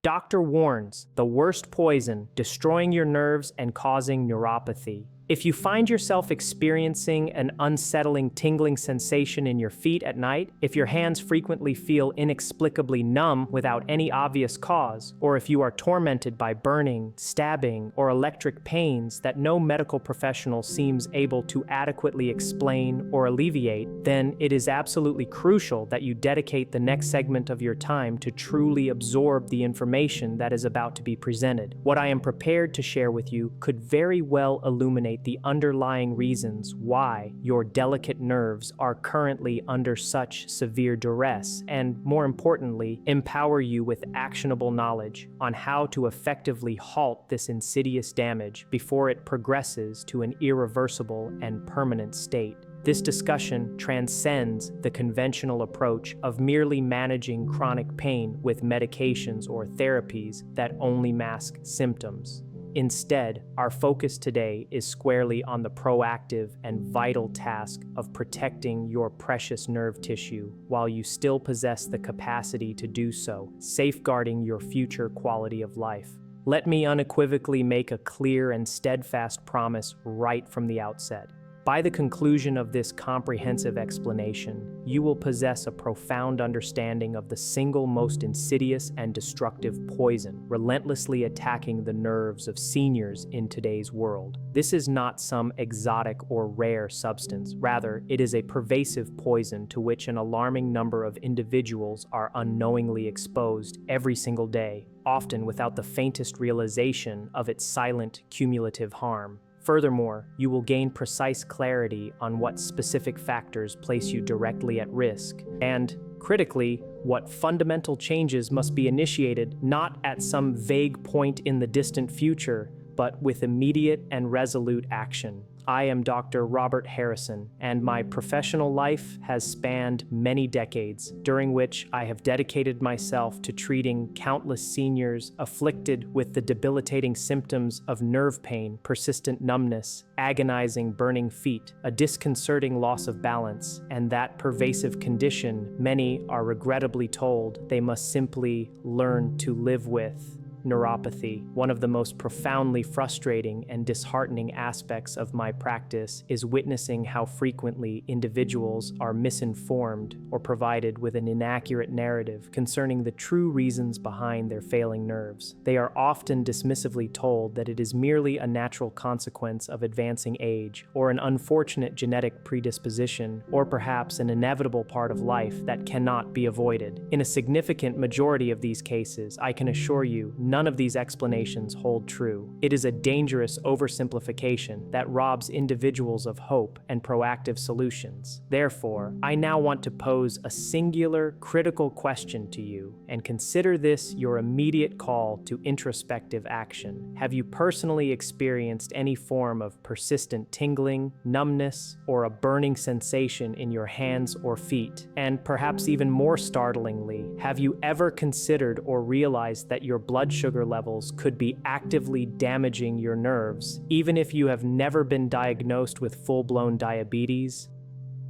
Doctor warns, the worst poison, destroying your nerves and causing neuropathy. If you find yourself experiencing an unsettling tingling sensation in your feet at night, if your hands frequently feel inexplicably numb without any obvious cause, or if you are tormented by burning, stabbing, or electric pains that no medical professional seems able to adequately explain or alleviate, then it is absolutely crucial that you dedicate the next segment of your time to truly absorb the information that is about to be presented. What I am prepared to share with you could very well illuminate the underlying reasons why your delicate nerves are currently under such severe duress and, more importantly, empower you with actionable knowledge on how to effectively halt this insidious damage before it progresses to an irreversible and permanent state. This discussion transcends the conventional approach of merely managing chronic pain with medications or therapies that only mask symptoms. Instead, our focus today is squarely on the proactive and vital task of protecting your precious nerve tissue while you still possess the capacity to do so, safeguarding your future quality of life. Let me unequivocally make a clear and steadfast promise right from the outset. By the conclusion of this comprehensive explanation, you will possess a profound understanding of the single most insidious and destructive poison relentlessly attacking the nerves of seniors in today's world. This is not some exotic or rare substance. Rather, it is a pervasive poison to which an alarming number of individuals are unknowingly exposed every single day, often without the faintest realization of its silent, cumulative harm. Furthermore, you will gain precise clarity on what specific factors place you directly at risk, and, critically, what fundamental changes must be initiated not at some vague point in the distant future, but with immediate and resolute action. I am Dr. Robert Harrison, and my professional life has spanned many decades, during which I have dedicated myself to treating countless seniors afflicted with the debilitating symptoms of nerve pain, persistent numbness, agonizing burning feet, a disconcerting loss of balance, and that pervasive condition many are regrettably told they must simply learn to live with. Neuropathy. One of the most profoundly frustrating and disheartening aspects of my practice is witnessing how frequently individuals are misinformed or provided with an inaccurate narrative concerning the true reasons behind their failing nerves. They are often dismissively told that it is merely a natural consequence of advancing age, or an unfortunate genetic predisposition, or perhaps an inevitable part of life that cannot be avoided. In a significant majority of these cases, I can assure you, none of these explanations hold true. It is a dangerous oversimplification that robs individuals of hope and proactive solutions. Therefore, I now want to pose a singular, critical question to you, and consider this your immediate call to introspective action. Have you personally experienced any form of persistent tingling, numbness, or a burning sensation in your hands or feet? And perhaps even more startlingly, have you ever considered or realized that your blood sugar levels could be actively damaging your nerves, even if you have never been diagnosed with full-blown diabetes?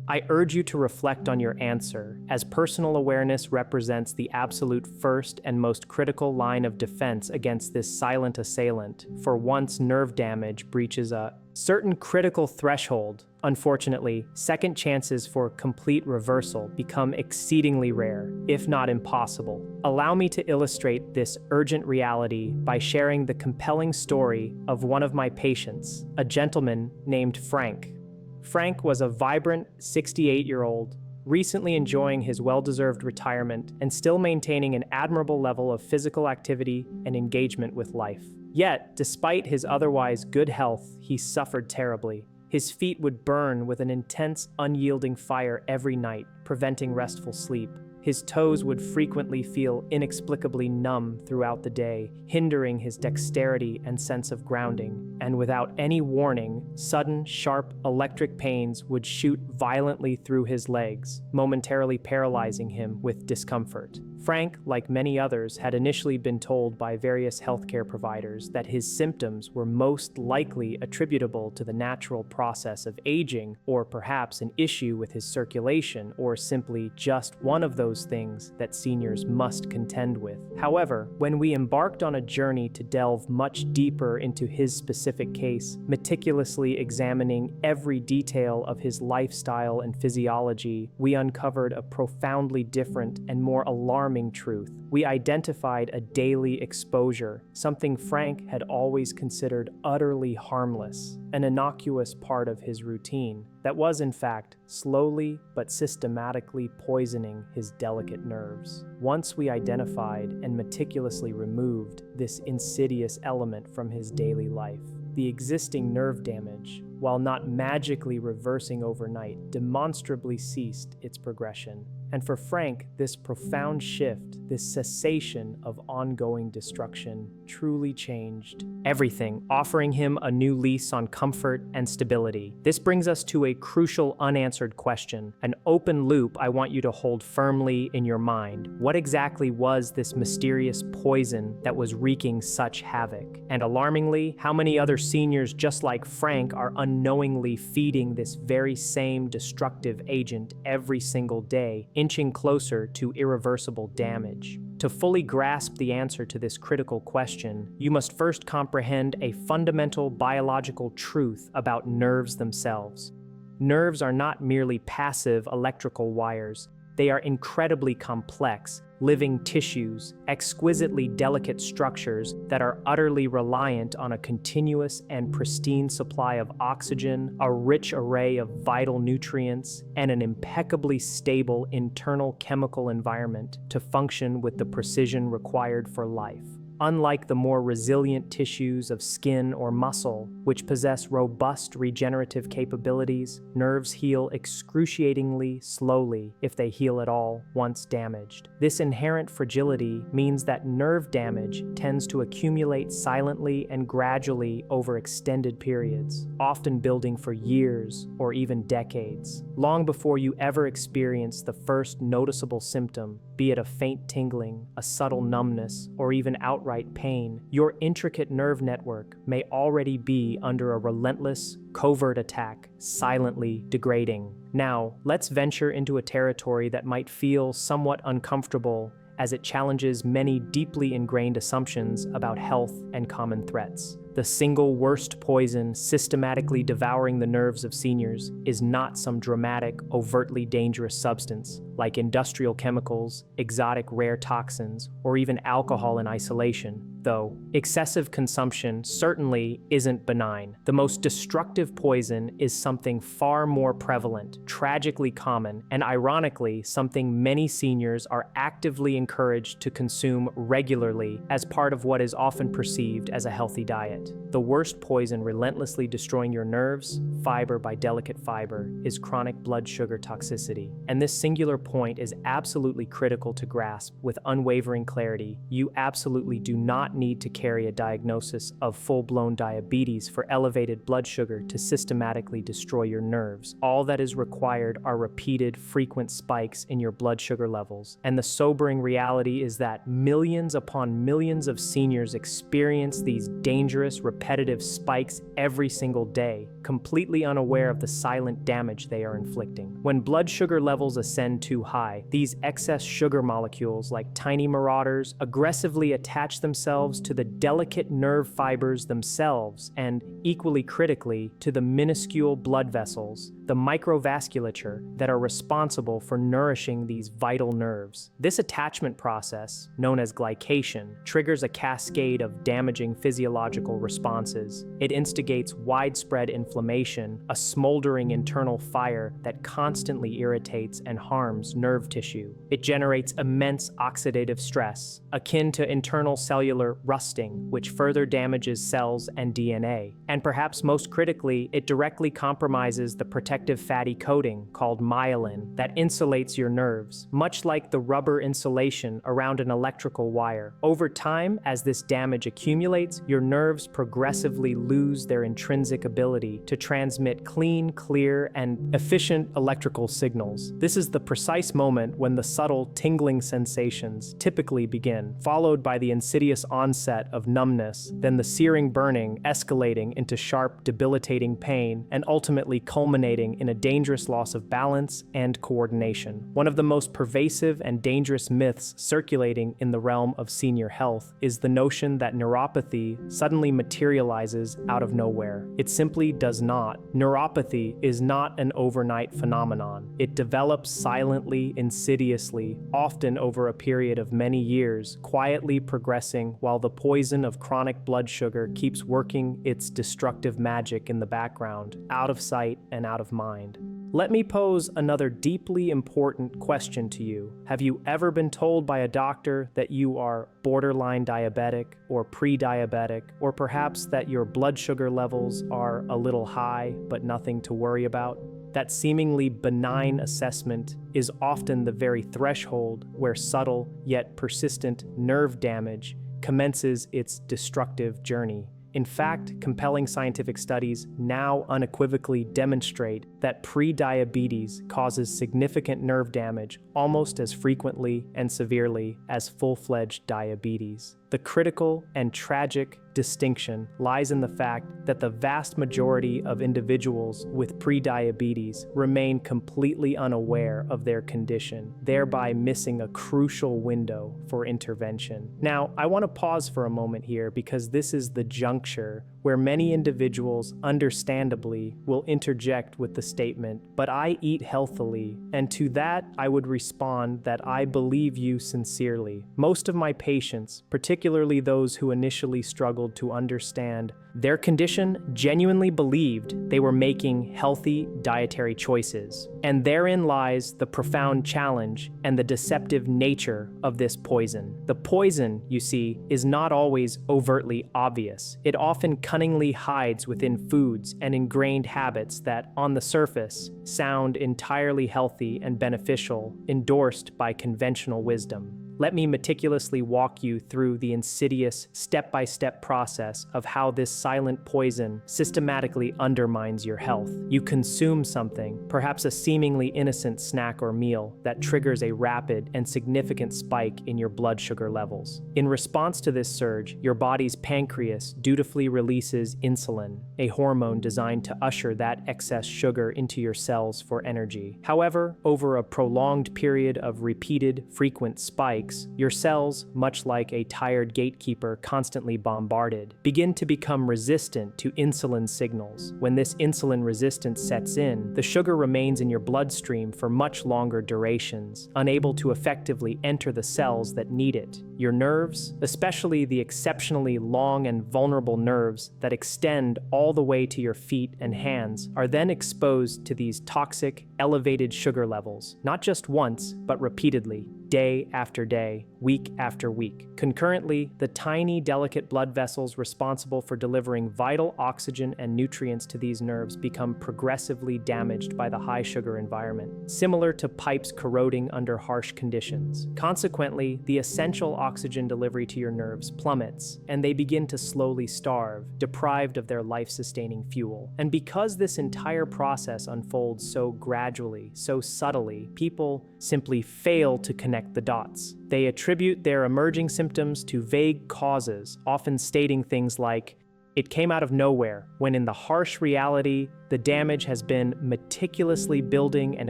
I urge you to reflect on your answer, as personal awareness represents the absolute first and most critical line of defense against this silent assailant, for once nerve damage breaches a certain critical threshold. Unfortunately, second chances for complete reversal become exceedingly rare, if not impossible. Allow me to illustrate this urgent reality by sharing the compelling story of one of my patients, a gentleman named Frank. Frank was a vibrant 68-year-old, recently enjoying his well-deserved retirement and still maintaining an admirable level of physical activity and engagement with life. Yet, despite his otherwise good health, he suffered terribly. His feet would burn with an intense, unyielding fire every night, preventing restful sleep. His toes would frequently feel inexplicably numb throughout the day, hindering his dexterity and sense of grounding. And without any warning, sudden, sharp electric pains would shoot violently through his legs, momentarily paralyzing him with discomfort. Frank, like many others, had initially been told by various healthcare providers that his symptoms were most likely attributable to the natural process of aging, or perhaps an issue with his circulation, or simply just one of those those things that seniors must contend with. However, when we embarked on a journey to delve much deeper into his specific case, meticulously examining every detail of his lifestyle and physiology, we uncovered a profoundly different and more alarming truth. We identified a daily exposure, something Frank had always considered utterly harmless, an innocuous part of his routine that was, in fact, slowly but systematically poisoning his delicate nerves. Once we identified and meticulously removed this insidious element from his daily life, the existing nerve damage, while not magically reversing overnight, demonstrably ceased its progression. And for Frank, this profound shift, this cessation of ongoing destruction, truly changed everything, offering him a new lease on comfort and stability. This brings us to a crucial unanswered question, an open loop I want you to hold firmly in your mind. What exactly was this mysterious poison that was wreaking such havoc? And alarmingly, how many other seniors just like Frank are unknowingly feeding this very same destructive agent every single day, inching closer to irreversible damage? To fully grasp the answer to this critical question, you must first comprehend a fundamental biological truth about nerves themselves. Nerves are not merely passive electrical wires. They are incredibly complex, living tissues, exquisitely delicate structures that are utterly reliant on a continuous and pristine supply of oxygen, a rich array of vital nutrients, and an impeccably stable internal chemical environment to function with the precision required for life. Unlike the more resilient tissues of skin or muscle, which possess robust regenerative capabilities, nerves heal excruciatingly slowly, if they heal at all, once damaged. This inherent fragility means that nerve damage tends to accumulate silently and gradually over extended periods, often building for years or even decades. Long before you ever experience the first noticeable symptom, be it a faint tingling, a subtle numbness, or even outright pain, your intricate nerve network may already be under a relentless, covert attack, silently degrading. Now, let's venture into a territory that might feel somewhat uncomfortable as it challenges many deeply ingrained assumptions about health and common threats. The single worst poison systematically devouring the nerves of seniors is not some dramatic, overtly dangerous substance like industrial chemicals, exotic rare toxins, or even alcohol in isolation, though excessive consumption certainly isn't benign. The most destructive poison is something far more prevalent, tragically common, and ironically, something many seniors are actively encouraged to consume regularly as part of what is often perceived as a healthy diet. The worst poison relentlessly destroying your nerves, fiber by delicate fiber, is chronic blood sugar toxicity. And this singular point is absolutely critical to grasp with unwavering clarity. You absolutely do not need to carry a diagnosis of full-blown diabetes for elevated blood sugar to systematically destroy your nerves. All that is required are repeated, frequent spikes in your blood sugar levels. And the sobering reality is that millions upon millions of seniors experience these dangerous, repetitive spikes every single day, completely unaware of the silent damage they are inflicting. When blood sugar levels ascend too high, these excess sugar molecules, like tiny marauders, aggressively attach themselves to the delicate nerve fibers themselves and, equally critically, to the minuscule blood vessels, the microvasculature, that are responsible for nourishing these vital nerves. This attachment process, known as glycation, triggers a cascade of damaging physiological responses. It instigates widespread inflammation, a smoldering internal fire that constantly irritates and harms nerve tissue. It generates immense oxidative stress, akin to internal cellular rusting, which further damages cells and DNA. And perhaps most critically, it directly compromises the protective fatty coating called myelin that insulates your nerves, much like the rubber insulation around an electrical wire. Over time, as this damage accumulates, your nerves progressively lose their intrinsic ability to transmit clean, clear, and efficient electrical signals. This is the precise moment when the subtle tingling sensations typically begin, followed by the insidious onset of numbness, then the searing burning escalating into sharp, debilitating pain, and ultimately culminating resulting in a dangerous loss of balance and coordination. One of the most pervasive and dangerous myths circulating in the realm of senior health is the notion that neuropathy suddenly materializes out of nowhere. It simply does not. Neuropathy is not an overnight phenomenon. It develops silently, insidiously, often over a period of many years, quietly progressing while the poison of chronic blood sugar keeps working its destructive magic in the background, out of sight and out of mind. Let me pose another deeply important question to you. Have you ever been told by a doctor that you are borderline diabetic or pre-diabetic, or perhaps that your blood sugar levels are a little high but nothing to worry about? That seemingly benign assessment is often the very threshold where subtle yet persistent nerve damage commences its destructive journey. In fact, compelling scientific studies now unequivocally demonstrate that pre-diabetes causes significant nerve damage almost as frequently and severely as full-fledged diabetes. The critical and tragic distinction lies in the fact that the vast majority of individuals with prediabetes remain completely unaware of their condition, thereby missing a crucial window for intervention. Now, I want to pause for a moment here because this is the juncture where many individuals understandably will interject with the statement, "But I eat healthily," and to that I would respond that I believe you sincerely. Most of my patients, particularly those who initially struggled to understand their condition, genuinely believed they were making healthy dietary choices. And therein lies the profound challenge and the deceptive nature of this poison. The poison, you see, is not always overtly obvious. It often cunningly hides within foods and ingrained habits that, on the surface, sound entirely healthy and beneficial, endorsed by conventional wisdom. Let me meticulously walk you through the insidious, step-by-step process of how this silent poison systematically undermines your health. You consume something, perhaps a seemingly innocent snack or meal, that triggers a rapid and significant spike in your blood sugar levels. In response to this surge, your body's pancreas dutifully releases insulin, a hormone designed to usher that excess sugar into your cells for energy. However, over a prolonged period of repeated, frequent spikes, your cells, much like a tired gatekeeper constantly bombarded, begin to become resistant to insulin signals. When this insulin resistance sets in, the sugar remains in your bloodstream for much longer durations, unable to effectively enter the cells that need it. Your nerves, especially the exceptionally long and vulnerable nerves that extend all the way to your feet and hands, are then exposed to these toxic, elevated sugar levels, not just once, but repeatedly, day after day, week after week. Concurrently, the tiny, delicate blood vessels responsible for delivering vital oxygen and nutrients to these nerves become progressively damaged by the high sugar environment, similar to pipes corroding under harsh conditions. Consequently, the essential oxygen delivery to your nerves plummets, and they begin to slowly starve, deprived of their life-sustaining fuel. And because this entire process unfolds so gradually, so subtly, people simply fail to connect the dots. They attribute their emerging symptoms to vague causes, often stating things like, "It came out of nowhere," when in the harsh reality, the damage has been meticulously building and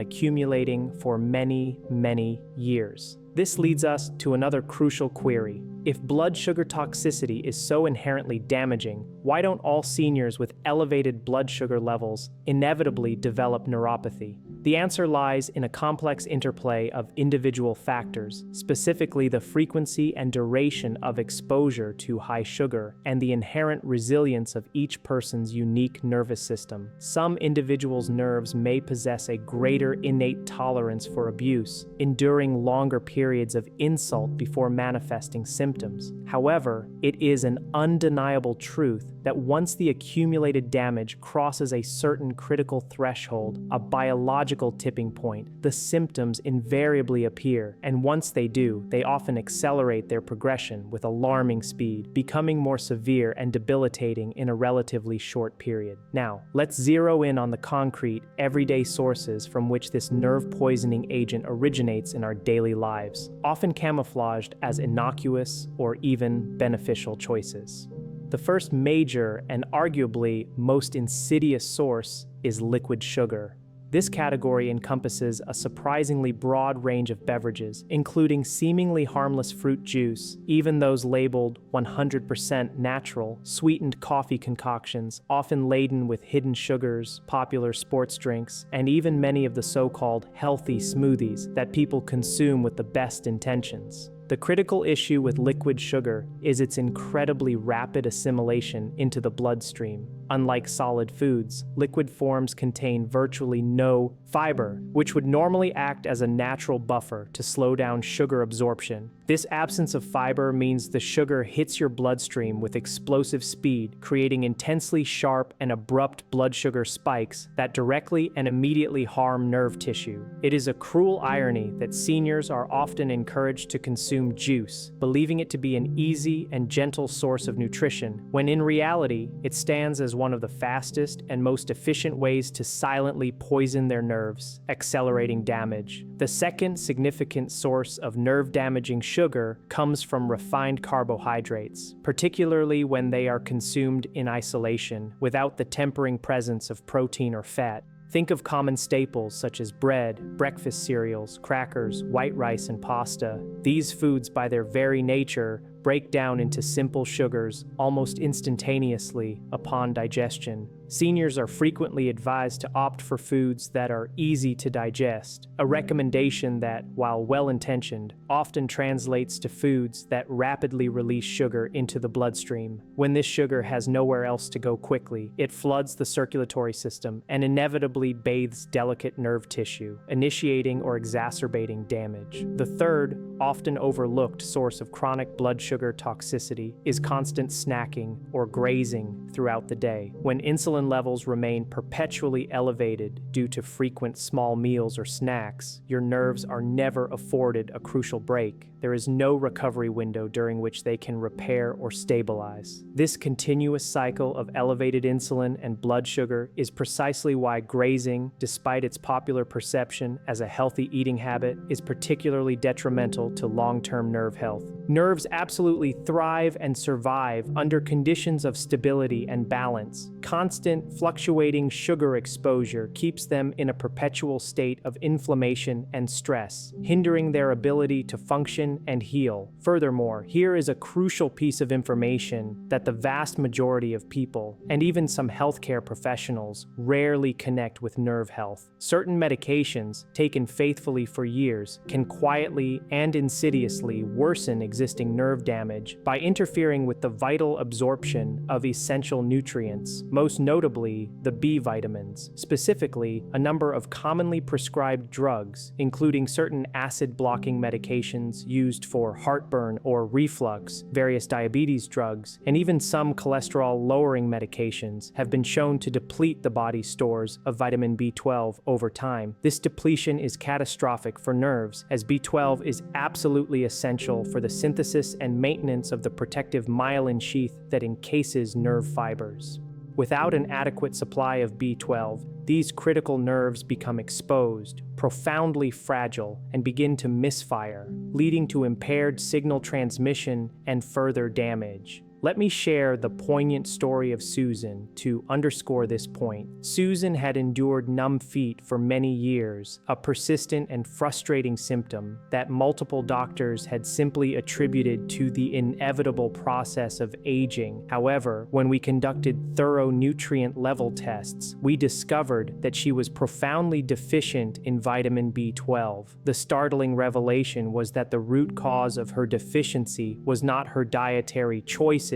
accumulating for many, many years. This leads us to another crucial query. If blood sugar toxicity is so inherently damaging, why don't all seniors with elevated blood sugar levels inevitably develop neuropathy? The answer lies in a complex interplay of individual factors, specifically the frequency and duration of exposure to high sugar and the inherent resilience of each person's unique nervous system. Some individuals' nerves may possess a greater innate tolerance for abuse, enduring longer periods of insult before manifesting symptoms. However, it is an undeniable truth that once the accumulated damage crosses a certain critical threshold, a biological tipping point, the symptoms invariably appear, and once they do, they often accelerate their progression with alarming speed, becoming more severe and debilitating in a relatively short period. Now, let's zero in on the concrete, everyday sources from which this nerve-poisoning agent originates in our daily lives, often camouflaged as innocuous or even beneficial choices. The first major and arguably most insidious source is liquid sugar. This category encompasses a surprisingly broad range of beverages, including seemingly harmless fruit juice, even those labeled 100% natural, sweetened coffee concoctions, often laden with hidden sugars, popular sports drinks, and even many of the so-called healthy smoothies that people consume with the best intentions. The critical issue with liquid sugar is its incredibly rapid assimilation into the bloodstream. Unlike solid foods, liquid forms contain virtually no fiber, which would normally act as a natural buffer to slow down sugar absorption. This absence of fiber means the sugar hits your bloodstream with explosive speed, creating intensely sharp and abrupt blood sugar spikes that directly and immediately harm nerve tissue. It is a cruel irony that seniors are often encouraged to consume juice, believing it to be an easy and gentle source of nutrition, when in reality, it stands as one of the fastest and most efficient ways to silently poison their nerves, accelerating damage. The second significant source of nerve-damaging sugar comes from refined carbohydrates, particularly when they are consumed in isolation, without the tempering presence of protein or fat. Think of common staples such as bread, breakfast cereals, crackers, white rice, and pasta. These foods, by their very nature, break down into simple sugars almost instantaneously upon digestion. Seniors are frequently advised to opt for foods that are easy to digest, a recommendation that, while well-intentioned, often translates to foods that rapidly release sugar into the bloodstream. When this sugar has nowhere else to go quickly, it floods the circulatory system and inevitably bathes delicate nerve tissue, initiating or exacerbating damage. The third, often overlooked source of chronic blood sugar toxicity is constant snacking or grazing throughout the day. When insulin levels remain perpetually elevated due to frequent small meals or snacks, your nerves are never afforded a crucial break. There is no recovery window during which they can repair or stabilize. This continuous cycle of elevated insulin and blood sugar is precisely why grazing, despite its popular perception as a healthy eating habit, is particularly detrimental to long-term nerve health. Nerves absolutely thrive and survive under conditions of stability and balance. Constant, fluctuating sugar exposure keeps them in a perpetual state of inflammation and stress, hindering their ability to function and heal. Furthermore, here is a crucial piece of information that the vast majority of people, and even some healthcare professionals, rarely connect with nerve health. Certain medications, taken faithfully for years, can quietly and insidiously worsen existing nerve damage by interfering with the vital absorption of essential nutrients, most notably the B vitamins. Specifically, a number of commonly prescribed drugs, including certain acid-blocking medications used for heartburn or reflux, various diabetes drugs, and even some cholesterol-lowering medications, have been shown to deplete the body's stores of vitamin B12 over time. This depletion is catastrophic for nerves, as B12 is absolutely essential for the synthesis and maintenance of the protective myelin sheath that encases nerve fibers. Without an adequate supply of B12, these critical nerves become exposed, profoundly fragile, and begin to misfire, leading to impaired signal transmission and further damage. Let me share the poignant story of Susan to underscore this point. Susan had endured numb feet for many years, a persistent and frustrating symptom that multiple doctors had simply attributed to the inevitable process of aging. However, when we conducted thorough nutrient level tests, we discovered that she was profoundly deficient in vitamin B12. The startling revelation was that the root cause of her deficiency was not her dietary choices,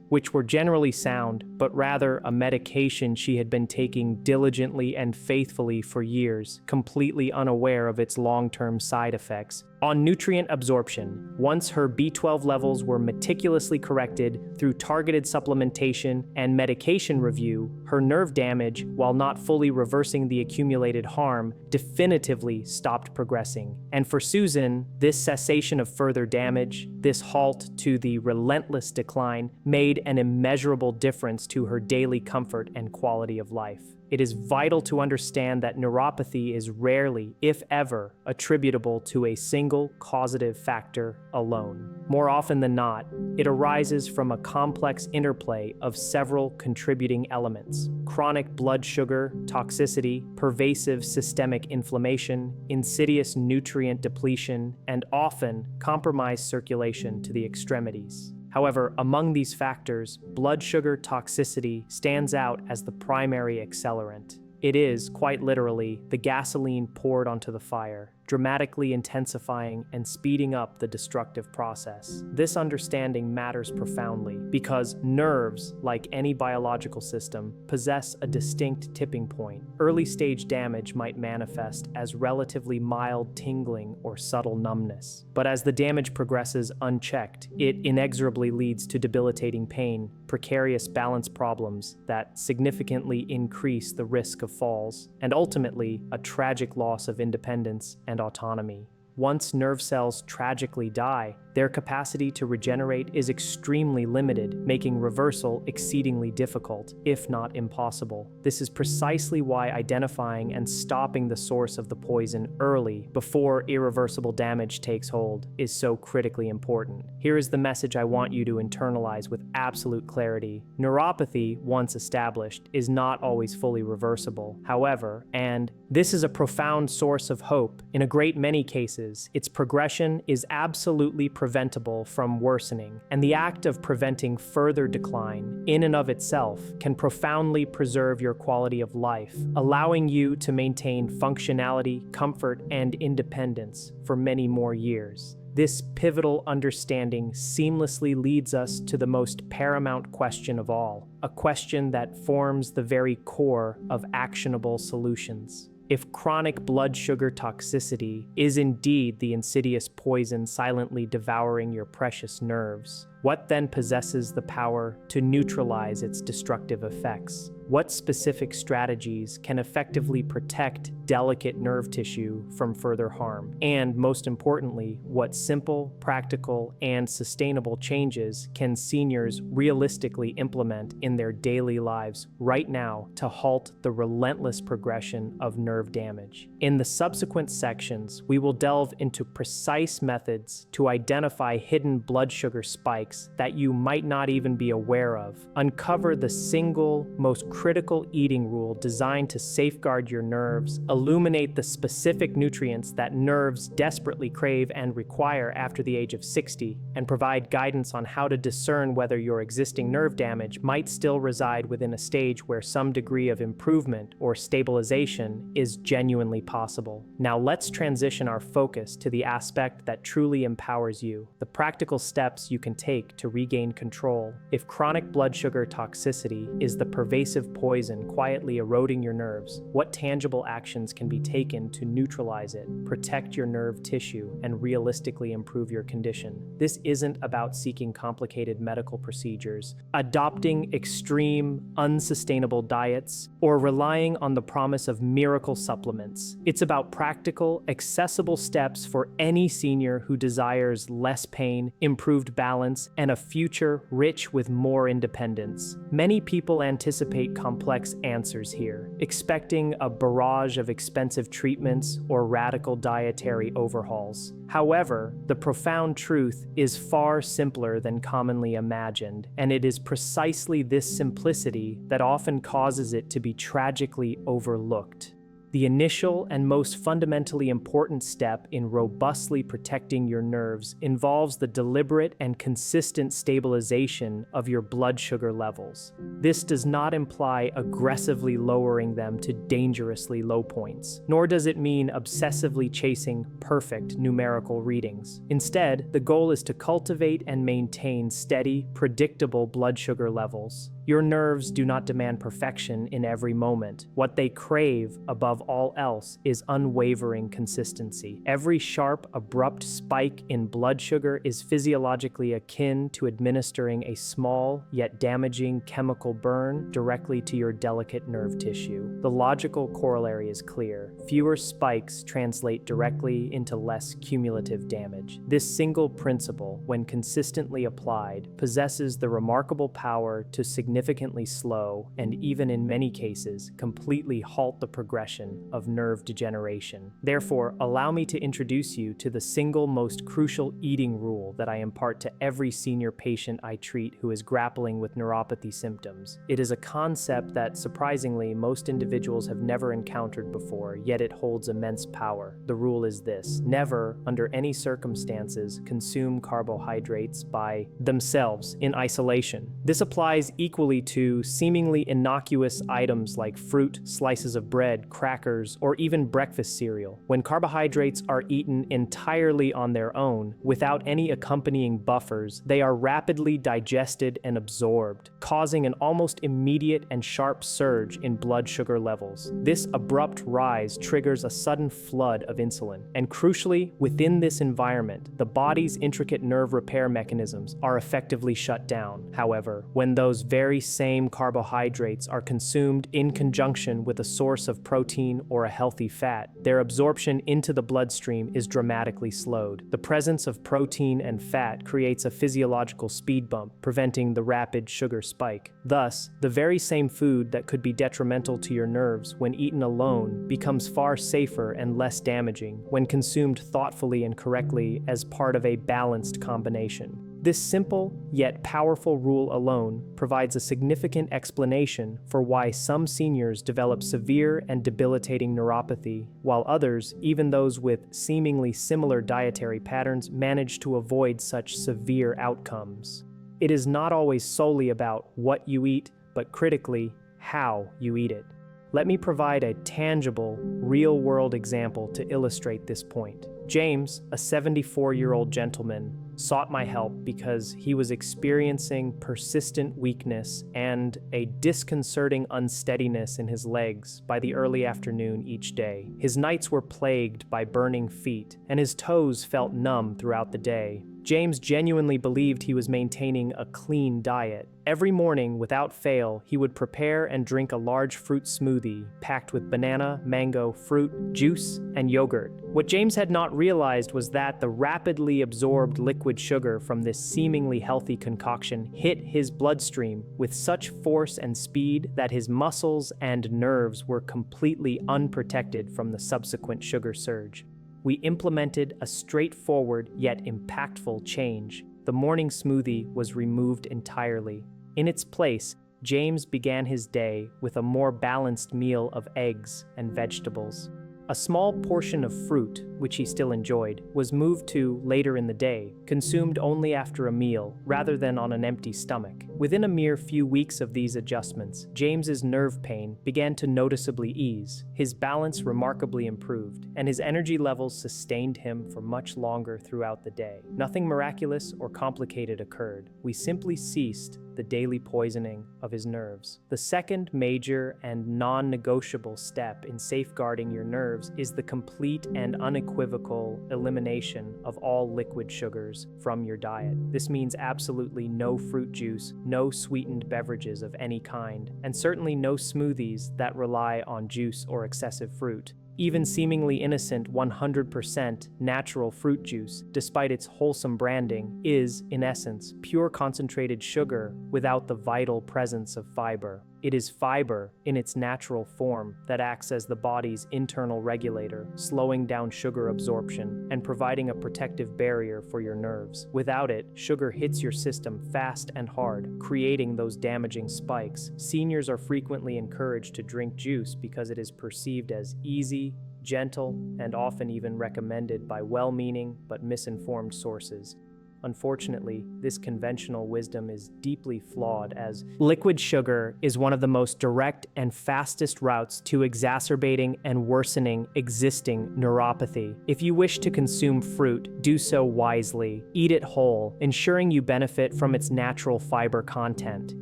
which were generally sound, but rather a medication she had been taking diligently and faithfully for years, completely unaware of its long-term side effects. On nutrient absorption, once her B12 levels were meticulously corrected through targeted supplementation and medication review, her nerve damage, while not fully reversing the accumulated harm, definitively stopped progressing. And for Susan, this cessation of further damage, this halt to the relentless decline, mine made an immeasurable difference to her daily comfort and quality of life. It is vital to understand that neuropathy is rarely, if ever, attributable to a single causative factor alone. More often than not, it arises from a complex interplay of several contributing elements: chronic blood sugar toxicity, pervasive systemic inflammation, insidious nutrient depletion, and often compromised circulation to the extremities. However, among these factors, blood sugar toxicity stands out as the primary accelerant. It is, quite literally, the gasoline poured onto the fire, dramatically intensifying and speeding up the destructive process. This understanding matters profoundly because nerves, like any biological system, possess a distinct tipping point. Early-stage damage might manifest as relatively mild tingling or subtle numbness, but as the damage progresses unchecked, it inexorably leads to debilitating pain, precarious balance problems that significantly increase the risk of falls, and ultimately a tragic loss of independence and autonomy. Once nerve cells tragically die, their capacity to regenerate is extremely limited, making reversal exceedingly difficult, if not impossible. This is precisely why identifying and stopping the source of the poison early, before irreversible damage takes hold, is so critically important. Here is the message I want you to internalize with absolute clarity. Neuropathy, once established, is not always fully reversible. However, and this is a profound source of hope, in a great many cases, its progression is absolutely preventable from worsening, and the act of preventing further decline, in and of itself, can profoundly preserve your quality of life, allowing you to maintain functionality, comfort, and independence for many more years. This pivotal understanding seamlessly leads us to the most paramount question of all, a question that forms the very core of actionable solutions. If chronic blood sugar toxicity is indeed the insidious poison silently devouring your precious nerves, what then possesses the power to neutralize its destructive effects? What specific strategies can effectively protect delicate nerve tissue from further harm? And most importantly, what simple, practical, and sustainable changes can seniors realistically implement in their daily lives right now to halt the relentless progression of nerve damage? In the subsequent sections, we will delve into precise methods to identify hidden blood sugar spikes that you might not even be aware of, uncover the single most critical eating rule designed to safeguard your nerves, illuminate the specific nutrients that nerves desperately crave and require after the age of 60, and provide guidance on how to discern whether your existing nerve damage might still reside within a stage where some degree of improvement or stabilization is genuinely possible. Now let's transition our focus to the aspect that truly empowers you, the practical steps you can take to regain control. If chronic blood sugar toxicity is the pervasive poison quietly eroding your nerves, what tangible actions can be taken to neutralize it, protect your nerve tissue, and realistically improve your condition? This isn't about seeking complicated medical procedures, adopting extreme, unsustainable diets, or relying on the promise of miracle supplements. It's about practical, accessible steps for any senior who desires less pain, improved balance, and a future rich with more independence. Many people anticipate complex answers here, expecting a barrage of expensive treatments or radical dietary overhauls. However, the profound truth is far simpler than commonly imagined, and it is precisely this simplicity that often causes it to be tragically overlooked. The initial and most fundamentally important step in robustly protecting your nerves involves the deliberate and consistent stabilization of your blood sugar levels. This does not imply aggressively lowering them to dangerously low points, nor does it mean obsessively chasing perfect numerical readings. Instead, the goal is to cultivate and maintain steady, predictable blood sugar levels. Your nerves do not demand perfection in every moment. What they crave, above all else, is unwavering consistency. Every sharp, abrupt spike in blood sugar is physiologically akin to administering a small yet damaging chemical burn directly to your delicate nerve tissue. The logical corollary is clear. Fewer spikes translate directly into less cumulative damage. This single principle, when consistently applied, possesses the remarkable power to significantly slow, and even in many cases, completely halt the progression of nerve degeneration. Therefore, allow me to introduce you to the single most crucial eating rule that I impart to every senior patient I treat who is grappling with neuropathy symptoms. It is a concept that, surprisingly, most individuals have never encountered before, yet it holds immense power. The rule is this: never, under any circumstances, consume carbohydrates by themselves in isolation. This applies equally to seemingly innocuous items like fruit, slices of bread, crackers, or even breakfast cereal. When carbohydrates are eaten entirely on their own, without any accompanying buffers, they are rapidly digested and absorbed, causing an almost immediate and sharp surge in blood sugar levels. This abrupt rise triggers a sudden flood of insulin, and crucially, within this environment, the body's intricate nerve repair mechanisms are effectively shut down. However, when those very same carbohydrates are consumed in conjunction with a source of protein or a healthy fat, their absorption into the bloodstream is dramatically slowed. The presence of protein and fat creates a physiological speed bump, preventing the rapid sugar spike. Thus, the very same food that could be detrimental to your nerves when eaten alone becomes far safer and less damaging when consumed thoughtfully and correctly as part of a balanced combination. This simple, yet powerful rule alone provides a significant explanation for why some seniors develop severe and debilitating neuropathy, while others, even those with seemingly similar dietary patterns, manage to avoid such severe outcomes. It is not always solely about what you eat, but critically, how you eat it. Let me provide a tangible, real-world example to illustrate this point. James, a 74-year-old gentleman, sought my help because he was experiencing persistent weakness and a disconcerting unsteadiness in his legs by the early afternoon each day. His nights were plagued by burning feet, and his toes felt numb throughout the day. James genuinely believed he was maintaining a clean diet. Every morning, without fail, he would prepare and drink a large fruit smoothie packed with banana, mango, fruit, juice, and yogurt. What James had not realized was that the rapidly absorbed liquid sugar from this seemingly healthy concoction hit his bloodstream with such force and speed that his muscles and nerves were completely unprotected from the subsequent sugar surge. We implemented a straightforward yet impactful change. The morning smoothie was removed entirely. In its place, James began his day with a more balanced meal of eggs and vegetables. A small portion of fruit, which he still enjoyed, was moved to later in the day, consumed only after a meal, rather than on an empty stomach. Within a mere few weeks of these adjustments, James's nerve pain began to noticeably ease, his balance remarkably improved, and his energy levels sustained him for much longer throughout the day. Nothing miraculous or complicated occurred. We simply ceased the daily poisoning of his nerves. The second major and non-negotiable step in safeguarding your nerves is the complete and unequivocal elimination of all liquid sugars from your diet. This means absolutely no fruit juice, no sweetened beverages of any kind, and certainly no smoothies that rely on juice or excessive fruit. Even seemingly innocent 100% natural fruit juice, despite its wholesome branding, is, in essence, pure concentrated sugar without the vital presence of fiber. It is fiber, in its natural form, that acts as the body's internal regulator, slowing down sugar absorption and providing a protective barrier for your nerves. Without it, sugar hits your system fast and hard, creating those damaging spikes. Seniors are frequently encouraged to drink juice because it is perceived as easy, gentle, and often even recommended by well-meaning but misinformed sources. Unfortunately, this conventional wisdom is deeply flawed, as liquid sugar is one of the most direct and fastest routes to exacerbating and worsening existing neuropathy. If you wish to consume fruit, do so wisely. Eat it whole, ensuring you benefit from its natural fiber content.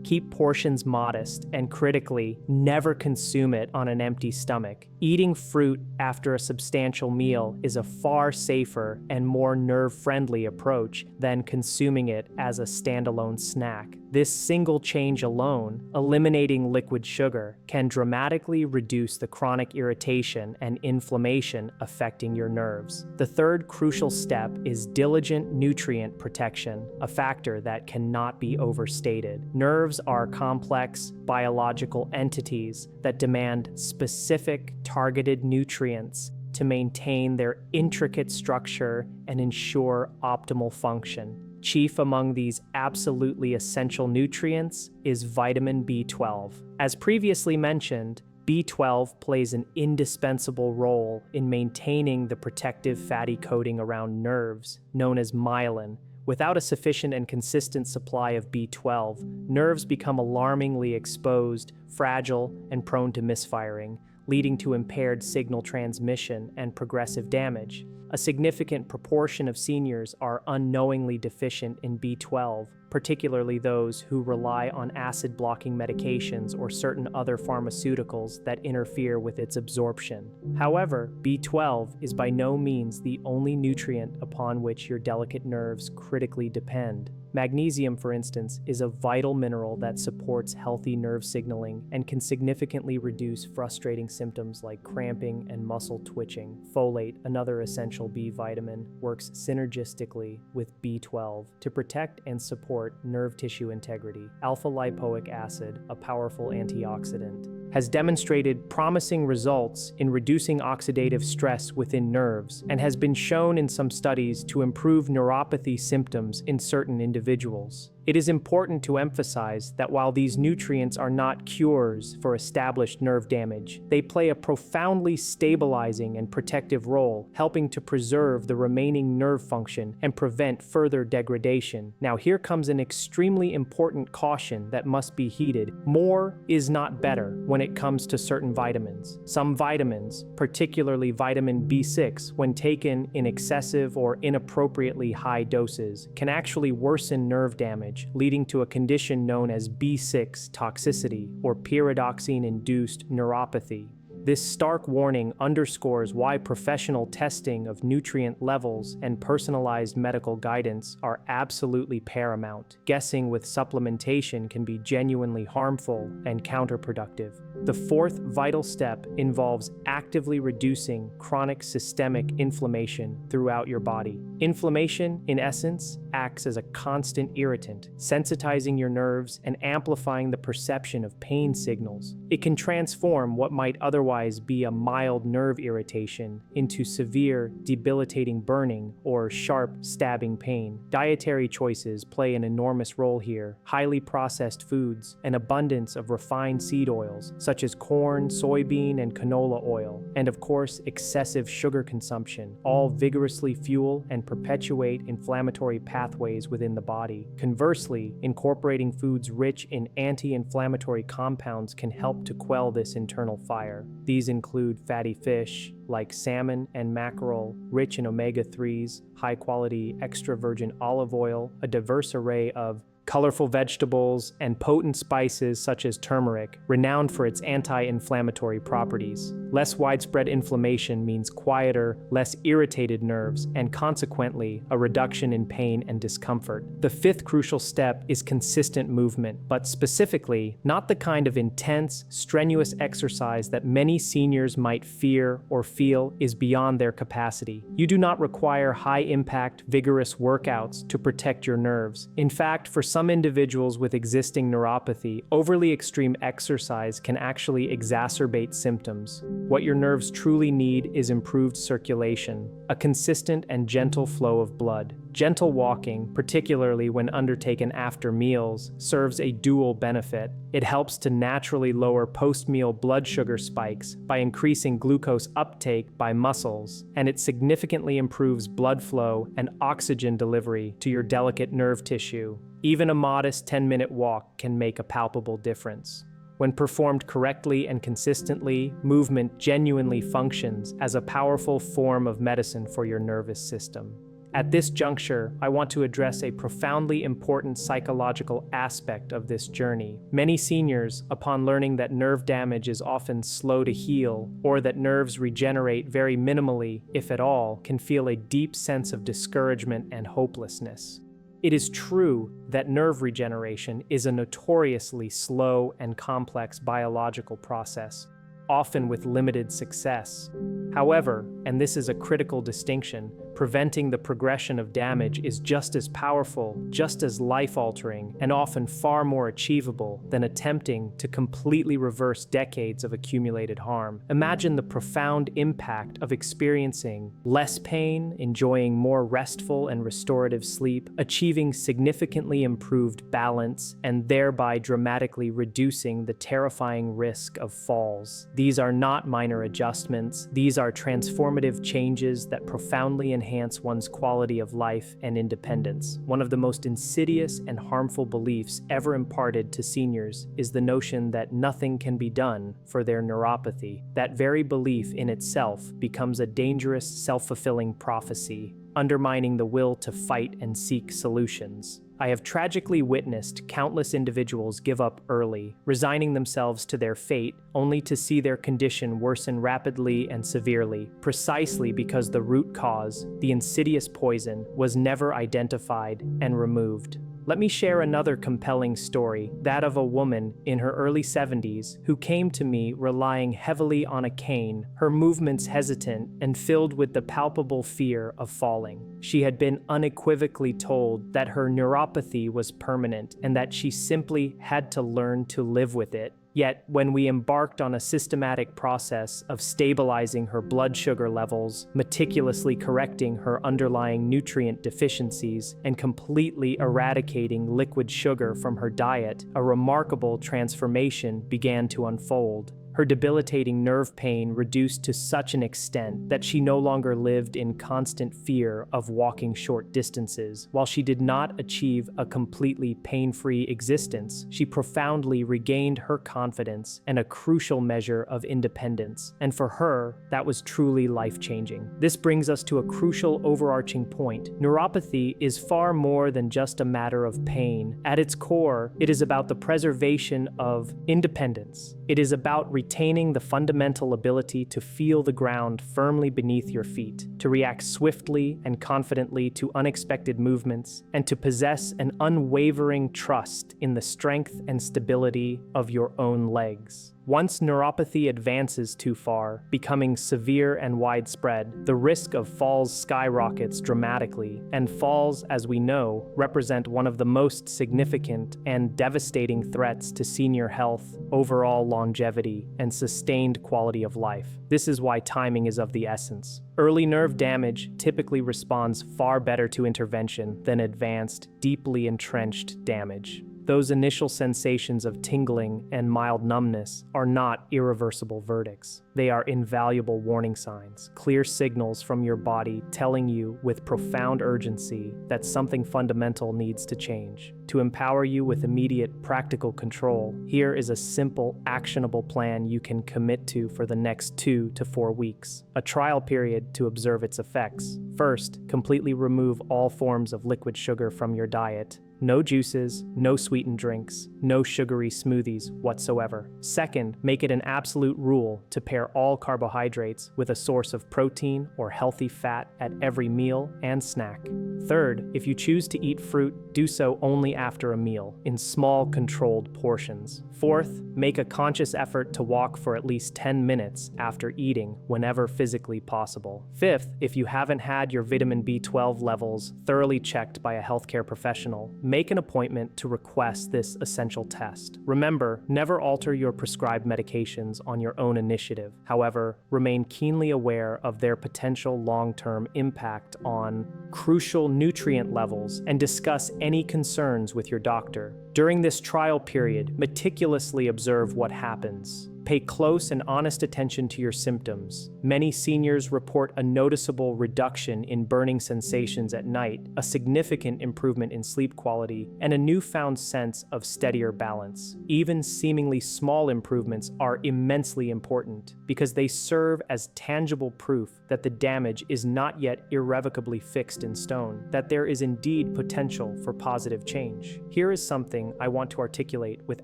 Keep portions modest, and critically, never consume it on an empty stomach. Eating fruit after a substantial meal is a far safer and more nerve-friendly approach than consuming it as a standalone snack. This single change alone, eliminating liquid sugar, can dramatically reduce the chronic irritation and inflammation affecting your nerves. The third crucial step is diligent nutrient protection, a factor that cannot be overstated. Nerves are complex biological entities that demand specific targeted nutrients to maintain their intricate structure and ensure optimal function. Chief among these absolutely essential nutrients is vitamin B12. As previously mentioned, B12 plays an indispensable role in maintaining the protective fatty coating around nerves, known as myelin. Without a sufficient and consistent supply of B12, nerves become alarmingly exposed, fragile, and prone to misfiring, leading to impaired signal transmission and progressive damage. A significant proportion of seniors are unknowingly deficient in B12, particularly those who rely on acid-blocking medications or certain other pharmaceuticals that interfere with its absorption. However, B12 is by no means the only nutrient upon which your delicate nerves critically depend. Magnesium, for instance, is a vital mineral that supports healthy nerve signaling and can significantly reduce frustrating symptoms like cramping and muscle twitching. Folate, another essential B vitamin, works synergistically with B12 to protect and support nerve tissue integrity. Alpha-lipoic acid, a powerful antioxidant, has demonstrated promising results in reducing oxidative stress within nerves and has been shown in some studies to improve neuropathy symptoms in certain individuals. It is important to emphasize that while these nutrients are not cures for established nerve damage, they play a profoundly stabilizing and protective role, helping to preserve the remaining nerve function and prevent further degradation. Now, here comes an extremely important caution that must be heeded. More is not better when it comes to certain vitamins. Some vitamins, particularly vitamin B6, when taken in excessive or inappropriately high doses, can actually worsen nerve damage, leading to a condition known as B6 toxicity or pyridoxine-induced neuropathy. This stark warning underscores why professional testing of nutrient levels and personalized medical guidance are absolutely paramount. Guessing with supplementation can be genuinely harmful and counterproductive. The fourth vital step involves actively reducing chronic systemic inflammation throughout your body. Inflammation, in essence, acts as a constant irritant, sensitizing your nerves and amplifying the perception of pain signals. It can transform what might otherwise be a mild nerve irritation into severe, debilitating burning or sharp, stabbing pain. Dietary choices play an enormous role here. Highly processed foods, an abundance of refined seed oils, such as corn, soybean, and canola oil, and of course, excessive sugar consumption, all vigorously fuel and perpetuate inflammatory pathways within the body. Conversely, incorporating foods rich in anti-inflammatory compounds can help to quell this internal fire. These include fatty fish, like salmon and mackerel, rich in omega-3s, high-quality extra virgin olive oil, a diverse array of colorful vegetables, and potent spices such as turmeric, renowned for its anti-inflammatory properties. Less widespread inflammation means quieter, less irritated nerves, and consequently, a reduction in pain and discomfort. The fifth crucial step is consistent movement, but specifically, not the kind of intense, strenuous exercise that many seniors might fear or feel is beyond their capacity. You do not require high-impact, vigorous workouts to protect your nerves. In fact, for some individuals with existing neuropathy, overly extreme exercise can actually exacerbate symptoms. What your nerves truly need is improved circulation, a consistent and gentle flow of blood. Gentle walking, particularly when undertaken after meals, serves a dual benefit. It helps to naturally lower post-meal blood sugar spikes by increasing glucose uptake by muscles, and it significantly improves blood flow and oxygen delivery to your delicate nerve tissue. Even a modest 10-minute walk can make a palpable difference. When performed correctly and consistently, movement genuinely functions as a powerful form of medicine for your nervous system. At this juncture, I want to address a profoundly important psychological aspect of this journey. Many seniors, upon learning that nerve damage is often slow to heal, or that nerves regenerate very minimally, if at all, can feel a deep sense of discouragement and hopelessness. It is true that nerve regeneration is a notoriously slow and complex biological process, often with limited success. However, and this is a critical distinction, preventing the progression of damage is just as powerful, just as life-altering, and often far more achievable than attempting to completely reverse decades of accumulated harm. Imagine the profound impact of experiencing less pain, enjoying more restful and restorative sleep, achieving significantly improved balance, and thereby dramatically reducing the terrifying risk of falls. These are not minor adjustments. These are transformative changes that profoundly enhance one's quality of life and independence. One of the most insidious and harmful beliefs ever imparted to seniors is the notion that nothing can be done for their neuropathy. That very belief in itself becomes a dangerous, self-fulfilling prophecy, undermining the will to fight and seek solutions. I have tragically witnessed countless individuals give up early, resigning themselves to their fate, only to see their condition worsen rapidly and severely, precisely because the root cause, the insidious poison, was never identified and removed. Let me share another compelling story, that of a woman in her early 70s who came to me relying heavily on a cane, her movements hesitant and filled with the palpable fear of falling. She had been unequivocally told that her neuropathy was permanent and that she simply had to learn to live with it. Yet, when we embarked on a systematic process of stabilizing her blood sugar levels, meticulously correcting her underlying nutrient deficiencies, and completely eradicating liquid sugar from her diet, a remarkable transformation began to unfold. Her debilitating nerve pain reduced to such an extent that she no longer lived in constant fear of walking short distances. While she did not achieve a completely pain-free existence, she profoundly regained her confidence and a crucial measure of independence. And for her, that was truly life-changing. This brings us to a crucial overarching point. Neuropathy is far more than just a matter of pain. At its core, it is about the preservation of independence. It is about retaining the fundamental ability to feel the ground firmly beneath your feet, to react swiftly and confidently to unexpected movements, and to possess an unwavering trust in the strength and stability of your own legs. Once neuropathy advances too far, becoming severe and widespread, the risk of falls skyrockets dramatically, and falls, as we know, represent one of the most significant and devastating threats to senior health, overall longevity, and sustained quality of life. This is why timing is of the essence. Early nerve damage typically responds far better to intervention than advanced, deeply entrenched damage. Those initial sensations of tingling and mild numbness are not irreversible verdicts. They are invaluable warning signs, clear signals from your body telling you with profound urgency that something fundamental needs to change. To empower you with immediate, practical control, here is a simple, actionable plan you can commit to for the next 2 to 4 weeks. A trial period to observe its effects. First, completely remove all forms of liquid sugar from your diet. No juices, no sweetened drinks, no sugary smoothies whatsoever. Second, make it an absolute rule to pair all carbohydrates with a source of protein or healthy fat at every meal and snack. Third, if you choose to eat fruit, do so only after a meal, in small, controlled portions. Fourth, make a conscious effort to walk for at least 10 minutes after eating, whenever physically possible. Fifth, if you haven't had your vitamin B12 levels thoroughly checked by a healthcare professional, make an appointment to request this essential test. Remember, never alter your prescribed medications on your own initiative. However, remain keenly aware of their potential long-term impact on crucial nutrient levels and discuss any concerns with your doctor. During this trial period, meticulously observe what happens. Pay close and honest attention to your symptoms. Many seniors report a noticeable reduction in burning sensations at night, a significant improvement in sleep quality, and a newfound sense of steadier balance. Even seemingly small improvements are immensely important because they serve as tangible proof that the damage is not yet irrevocably fixed in stone, that there is indeed potential for positive change. Here is something I want to articulate with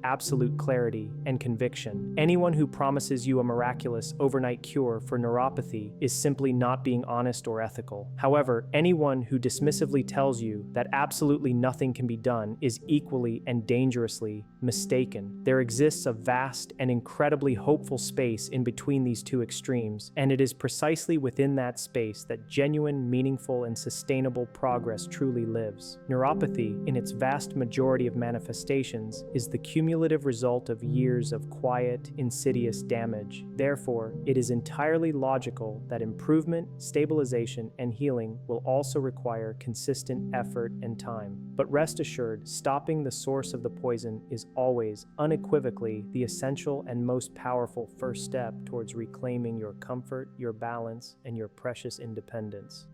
absolute clarity and conviction. Anyone who promises you a miraculous overnight cure for neuropathy is simply not being honest or ethical. However, anyone who dismissively tells you that absolutely nothing can be done is equally and dangerously mistaken. There exists a vast and incredibly hopeful space in between these two extremes, and it is precisely within that space that genuine, meaningful, and sustainable progress truly lives. Neuropathy, in its vast majority of manifestations, is the cumulative result of years of quiet, insidious damage. Therefore, it is entirely logical that improvement, stabilization, and healing will also require consistent effort and time. But rest assured, stopping the source of the poison is always, unequivocally, the essential and most powerful first step towards reclaiming your comfort, your balance, and your precious independence.